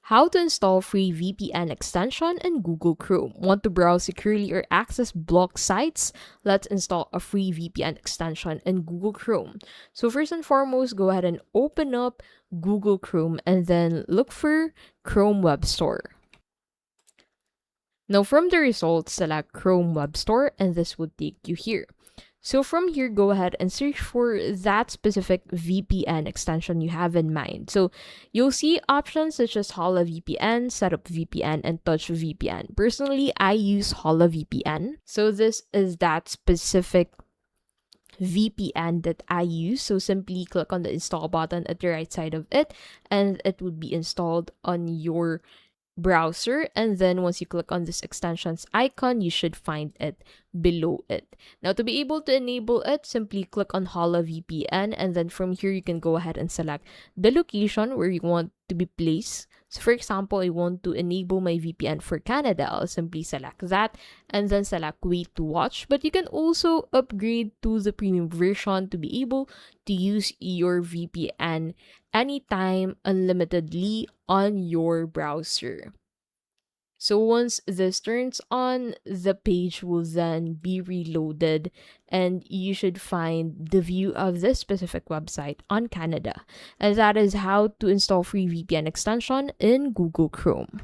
How to install free VPN extension in Google Chrome. Want to browse securely or access blocked sites? Let's install a free VPN extension in Google Chrome. So first and foremost, go ahead and open up Google Chrome and then look for Chrome Web Store. Now from the results, select Chrome Web Store and this would take you here. So from here, go ahead and search for that specific VPN extension you have in mind. So you'll see options such as Holla VPN, Setup VPN, and Touch VPN. Personally, I use Holla VPN. So this is that specific VPN that I use. So simply click on the install button at the right side of it, and it would be installed on your browser. And then once you click on this extensions icon, you should find it below it. Now to be able to enable it, simply click on Holla VPN, and then from here you can go ahead and select the location where you want to be placed. So for example, I want to enable my VPN for Canada. I'll simply select that and then select wait to watch. But you can also upgrade to the premium version to be able to use your VPN anytime unlimitedly on your browser. So once this turns on, the page will then be reloaded and you should find the view of this specific website on Canada. And that is how to install free VPN extension in Google Chrome.